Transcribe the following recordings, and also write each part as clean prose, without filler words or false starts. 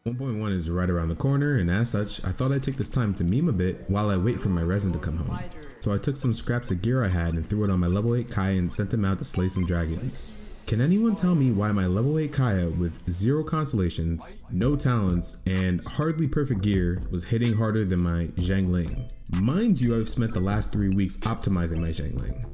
1.1 is right around the corner, and as such, I thought I'd take this time to meme a bit while I wait for my resin to come home. So I took some scraps of gear I had and threw it on my level 8 Kaeya and sent him out to slay some dragons. Can anyone tell me why my level 8 Kaeya with 0 constellations, no talents, and hardly perfect gear was hitting harder than my Zhangling? Mind you, I've spent the last 3 weeks optimizing my Zhangling.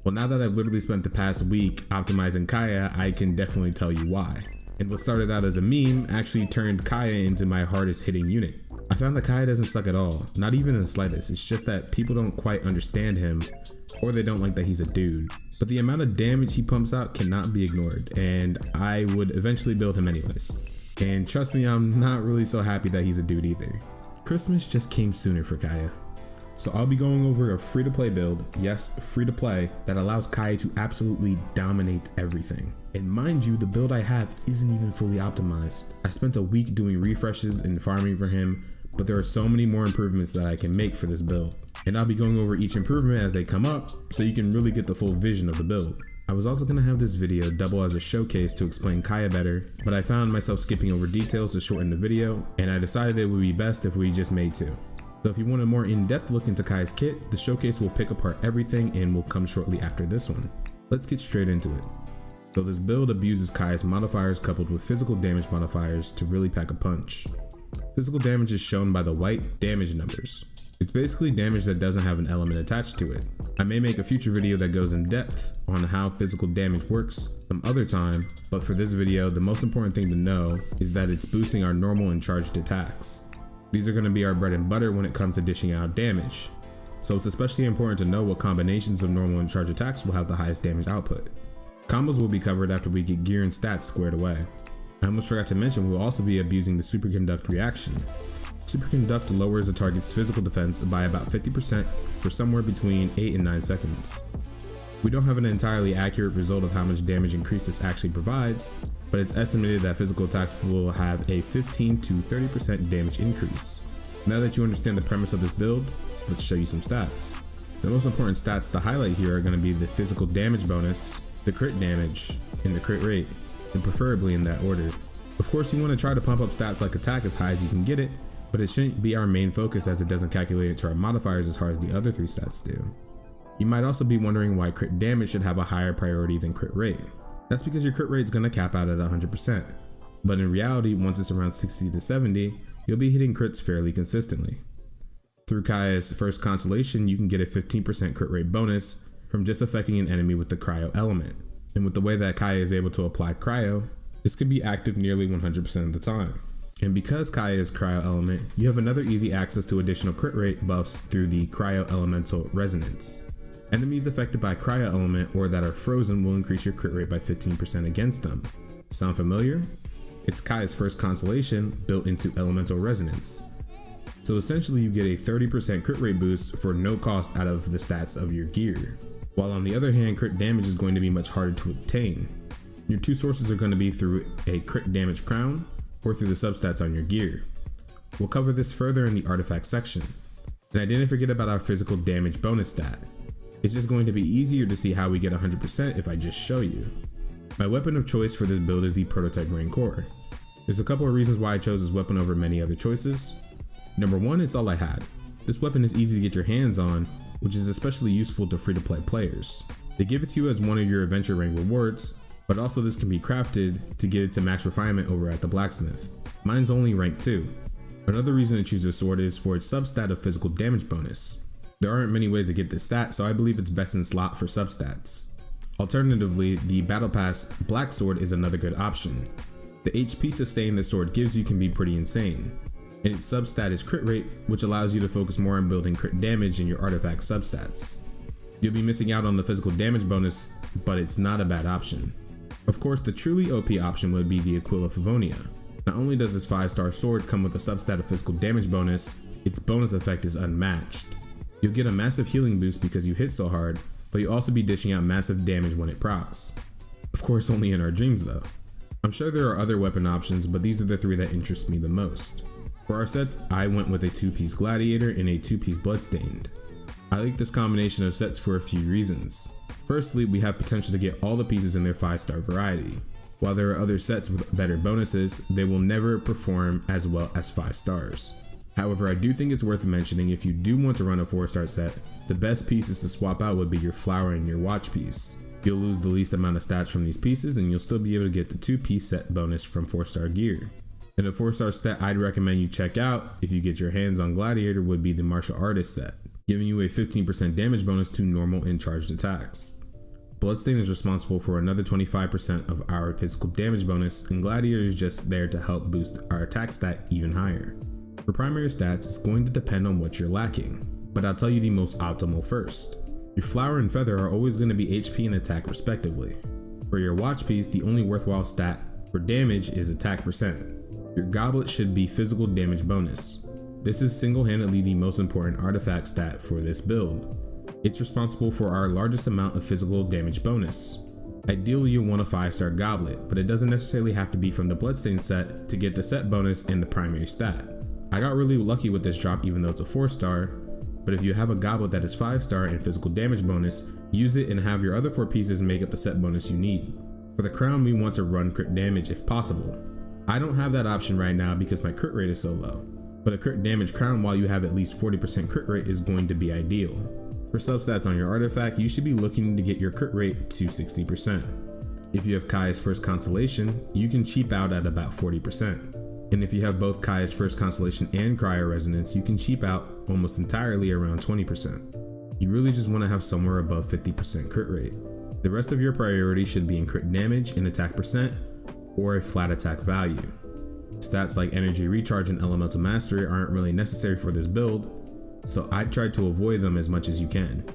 Well, now that I've literally spent the past week optimizing Kaeya, I can definitely tell you why. And what started out as a meme actually turned Kaeya into my hardest hitting unit. I found that Kaeya doesn't suck at all, not even in the slightest. It's just that people don't quite understand him, or they don't like that he's a dude. But the amount of damage he pumps out cannot be ignored, and I would eventually build him anyways. And trust me, I'm not really so happy that he's a dude either. Christmas just came sooner for Kaeya. So I'll be going over a free-to-play build, yes, free-to-play, that allows Kaeya to absolutely dominate everything. And mind you, the build I have isn't even fully optimized. I spent a week doing refreshes and farming for him, but there are so many more improvements that I can make for this build. And I'll be going over each improvement as they come up, so you can really get the full vision of the build. I was also going to have this video double as a showcase to explain Kaeya better, but I found myself skipping over details to shorten the video, and I decided it would be best if we just made 2. So if you want a more in-depth look into Kaeya's kit, the showcase will pick apart everything and will come shortly after this one. Let's get straight into it. So this build abuses Kaeya's modifiers coupled with physical damage modifiers to really pack a punch. Physical damage is shown by the white damage numbers. It's basically damage that doesn't have an element attached to it. I may make a future video that goes in depth on how physical damage works some other time, but for this video, the most important thing to know is that it's boosting our normal and charged attacks. These are going to be our bread and butter when it comes to dishing out damage. So it's especially important to know what combinations of normal and charged attacks will have the highest damage output. Combos will be covered after we get gear and stats squared away. I almost forgot to mention we will also be abusing the Superconduct reaction. Superconduct lowers a target's physical defense by about 50% for somewhere between 8 and 9 seconds. We don't have an entirely accurate result of how much damage increase this actually provides, but it's estimated that physical attacks will have a 15 to 30% damage increase. Now that you understand the premise of this build, let's show you some stats. The most important stats to highlight here are going to be the physical damage bonus, the crit damage, and the crit rate, and preferably in that order. Of course, you want to try to pump up stats like attack as high as you can get it, but it shouldn't be our main focus as it doesn't calculate it to our modifiers as hard as the other 3 stats do. You might also be wondering why crit damage should have a higher priority than crit rate. That's because your crit rate is going to cap out at 100%, but in reality, once it's around 60 to 70, you'll be hitting crits fairly consistently. Through Kaeya's first constellation, you can get a 15% crit rate bonus from just affecting an enemy with the cryo element. And with the way that Kaeya is able to apply cryo, this can be active nearly 100% of the time. And because Kaeya is cryo element, you have another easy access to additional crit rate buffs through the cryo elemental resonance. Enemies affected by cryo element or that are frozen will increase your crit rate by 15% against them. Sound familiar? It's Kaeya's first constellation built into elemental resonance. So essentially you get a 30% crit rate boost for no cost out of the stats of your gear. While on the other hand, crit damage is going to be much harder to obtain. Your 2 sources are going to be through a crit damage crown or through the substats on your gear. We'll cover this further in the artifact section. And I didn't forget about our physical damage bonus stat. It's just going to be easier to see how we get 100% if I just show you. My weapon of choice for this build is the prototype Rancor. There's a couple of reasons why I chose this weapon over many other choices. Number 1, it's all I had. This weapon is easy to get your hands on, which is especially useful to free-to-play players. They give it to you as one of your adventure rank rewards, but also this can be crafted to get it to max refinement over at the blacksmith. Mine's only rank 2. Another reason to choose this sword is for its substat of physical damage bonus. There aren't many ways to get this stat, so I believe it's best in slot for substats. Alternatively, the Battle Pass Black Sword is another good option. The HP sustain this sword gives you can be pretty insane, and its substat is crit rate, which allows you to focus more on building crit damage in your artifact substats. You'll be missing out on the physical damage bonus, but it's not a bad option. Of course, the truly OP option would be the Aquila Favonia. Not only does this 5-star sword come with a substat of physical damage bonus, its bonus effect is unmatched. You'll get a massive healing boost because you hit so hard, but you'll also be dishing out massive damage when it procs. Of course, only in our dreams though. I'm sure there are other weapon options, but these are the 3 that interest me the most. For our sets, I went with a 2-piece Gladiator and a 2-piece Bloodstained. I like this combination of sets for a few reasons. Firstly, we have potential to get all the pieces in their 5-star variety. While there are other sets with better bonuses, they will never perform as well as 5 stars. However, I do think it's worth mentioning if you do want to run a 4-star set, the best pieces to swap out would be your flower and your watch piece. You'll lose the least amount of stats from these pieces and you'll still be able to get the 2-piece set bonus from 4-star gear. And a 4-star set I'd recommend you check out if you get your hands on Gladiator would be the Martial Artist set, giving you a 15% damage bonus to normal and charged attacks. Bloodstain is responsible for another 25% of our physical damage bonus, and Gladiator is just there to help boost our attack stat even higher. For primary stats, it's going to depend on what you're lacking, but I'll tell you the most optimal first. Your flower and feather are always going to be HP and attack respectively. For your watch piece, the only worthwhile stat for damage is attack percent. Your goblet should be physical damage bonus. This is single-handedly the most important artifact stat for this build. It's responsible for our largest amount of physical damage bonus. Ideally you'll want a 5-star goblet, but it doesn't necessarily have to be from the Bloodstain set to get the set bonus and the primary stat. I got really lucky with this drop even though it's a 4-star, but if you have a goblet that is 5-star and physical damage bonus, use it and have your other 4 pieces make up the set bonus you need. For the crown, we want to run crit damage if possible. I don't have that option right now because my crit rate is so low, but a crit damage crown while you have at least 40% crit rate is going to be ideal. For substats on your artifact, you should be looking to get your crit rate to 60%. If you have Kaeya's First Constellation, you can cheap out at about 40%. And if you have both Kaeya's First Constellation and Cryo Resonance, you can cheap out almost entirely around 20%. You really just want to have somewhere above 50% crit rate. The rest of your priority should be in crit damage and attack percent, or a flat attack value. Stats like Energy Recharge and Elemental Mastery aren't really necessary for this build, so I'd try to avoid them as much as you can.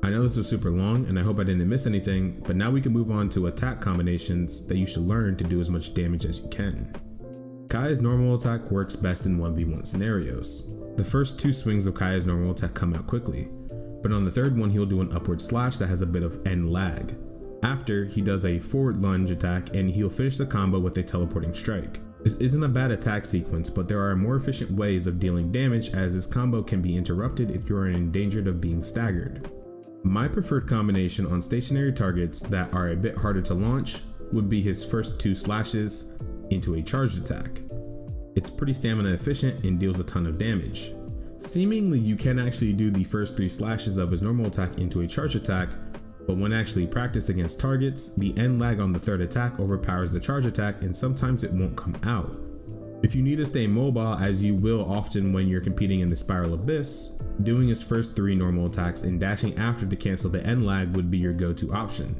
I know this was super long and I hope I didn't miss anything, but now we can move on to attack combinations that you should learn to do as much damage as you can. Kaeya's normal attack works best in 1v1 scenarios. The first 2 swings of Kaeya's normal attack come out quickly, but on the third one he'll do an upward slash that has a bit of end lag. After, he does a forward lunge attack and he'll finish the combo with a teleporting strike. This isn't a bad attack sequence, but there are more efficient ways of dealing damage as this combo can be interrupted if you are in danger of being staggered. My preferred combination on stationary targets that are a bit harder to launch would be his first 2 slashes into a charged attack. It's pretty stamina efficient and deals a ton of damage. Seemingly you can actually do the first 3 slashes of his normal attack into a charged attack, but when actually practiced against targets, the end lag on the third attack overpowers the charge attack and sometimes it won't come out. If you need to stay mobile, as you will often when you're competing in the Spiral Abyss, doing his first 3 normal attacks and dashing after to cancel the end lag would be your go-to option.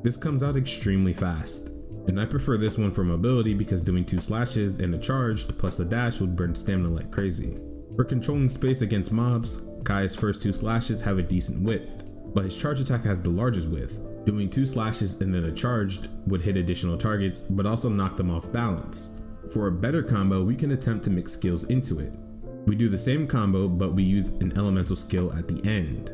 This comes out extremely fast, and I prefer this one for mobility because doing 2 slashes and a charged plus the dash would burn stamina like crazy. For controlling space against mobs, Kaeya's first 2 slashes have a decent width, but his charge attack has the largest width. Doing 2 slashes and then a charged would hit additional targets but also knock them off balance. For a better combo, we can attempt to mix skills into it. We do the same combo but we use an elemental skill at the end.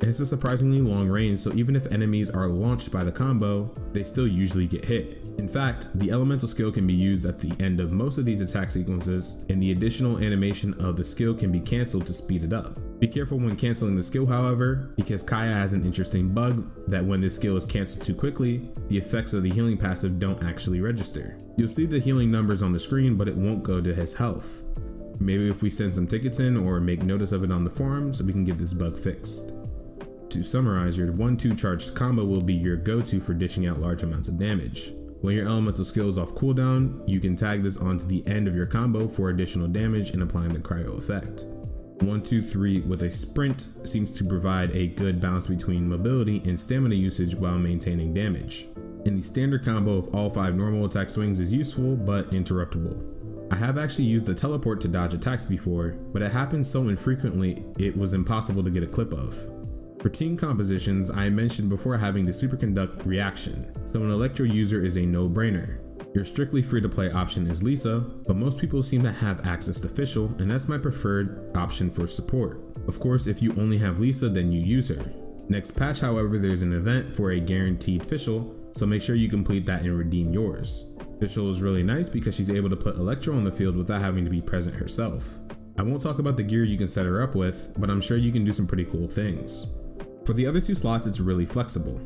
It has a surprisingly long range, so even if enemies are launched by the combo, they still usually get hit. In fact, the elemental skill can be used at the end of most of these attack sequences, and the additional animation of the skill can be cancelled to speed it up. Be careful when cancelling the skill however, because Kaeya has an interesting bug that when this skill is cancelled too quickly, the effects of the healing passive don't actually register. You'll see the healing numbers on the screen, but it won't go to his health. Maybe if we send some tickets in or make notice of it on the forums, we can get this bug fixed. To summarize, your 1-2 charged combo will be your go-to for dishing out large amounts of damage. When your elemental skill is off cooldown, you can tag this onto the end of your combo for additional damage and applying the cryo effect. 1-2-3 with a sprint seems to provide a good balance between mobility and stamina usage while maintaining damage. And the standard combo of all 5 normal attack swings is useful but interruptible. I have actually used the teleport to dodge attacks before, but it happened so infrequently it was impossible to get a clip of. For team compositions, I mentioned before having the superconduct reaction, so an Electro user is a no-brainer. Your strictly free-to-play option is Lisa, but most people seem to have access to Fischl, and that's my preferred option for support. Of course, if you only have Lisa, then you use her. Next patch, however, there's an event for a guaranteed Fischl, so make sure you complete that and redeem yours. Fischl is really nice because she's able to put Electro on the field without having to be present herself. I won't talk about the gear you can set her up with, but I'm sure you can do some pretty cool things. For the other 2 slots, it's really flexible.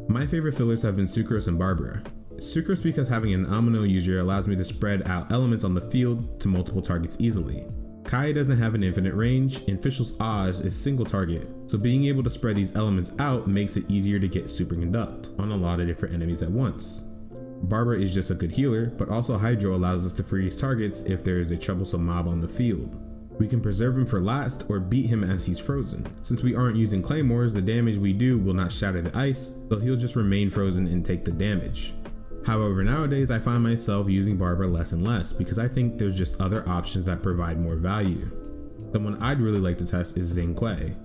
My favorite fillers have been Sucrose and Barbara. Sucrose because having an Amino user allows me to spread out elements on the field to multiple targets easily. Kaeya doesn't have an infinite range, and Fischl's Oz is single target, so being able to spread these elements out makes it easier to get Superconduct on a lot of different enemies at once. Barbara is just a good healer, but also Hydro allows us to freeze targets if there is a troublesome mob on the field. We can preserve him for last or beat him as he's frozen. Since we aren't using claymores, the damage we do will not shatter the ice, so he'll just remain frozen and take the damage. However, nowadays I find myself using Barbara less and less because I think there's just other options that provide more value. Someone I'd really like to test is Kaeya.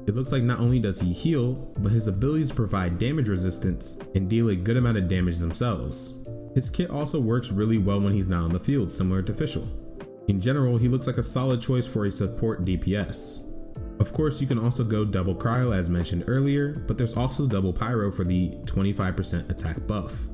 It looks like not only does he heal, but his abilities provide damage resistance and deal a good amount of damage themselves. His kit also works really well when he's not on the field, similar to Fischl. In general, he looks like a solid choice for a support DPS. Of course, you can also go double cryo as mentioned earlier, but there's also double pyro for the 25% attack buff.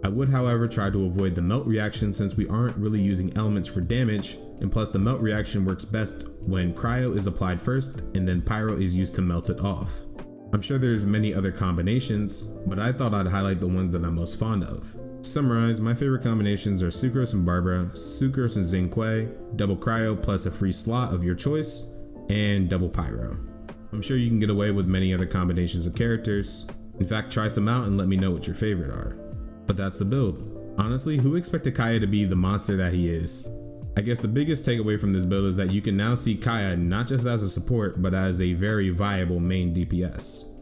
I would however try to avoid the melt reaction since we aren't really using elements for damage, and plus the melt reaction works best when cryo is applied first and then pyro is used to melt it off. I'm sure there's many other combinations, but I thought I'd highlight the ones that I'm most fond of. To summarize, my favorite combinations are Sucrose and Barbara, Sucrose and Kaeya, double cryo plus a free slot of your choice, and double pyro. I'm sure you can get away with many other combinations of characters. In fact, try some out and let me know what your favorite are. But that's the build. Honestly, who expected Kaeya to be the monster that he is? I guess the biggest takeaway from this build is that you can now see Kaeya not just as a support, but as a very viable main DPS.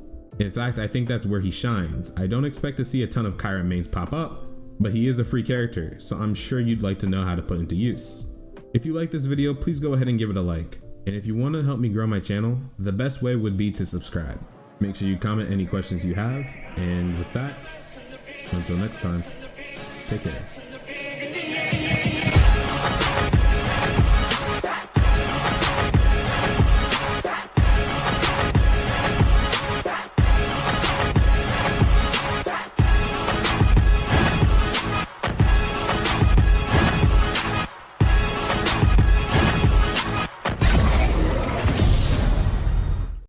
In fact, I think that's where he shines. I don't expect to see a ton of Kaeya mains pop up, but he is a free character, so I'm sure you'd like to know how to put him to use. If you like this video, please go ahead and give it a like. And if you want to help me grow my channel, the best way would be to subscribe. Make sure you comment any questions you have, and with that, until next time, take care.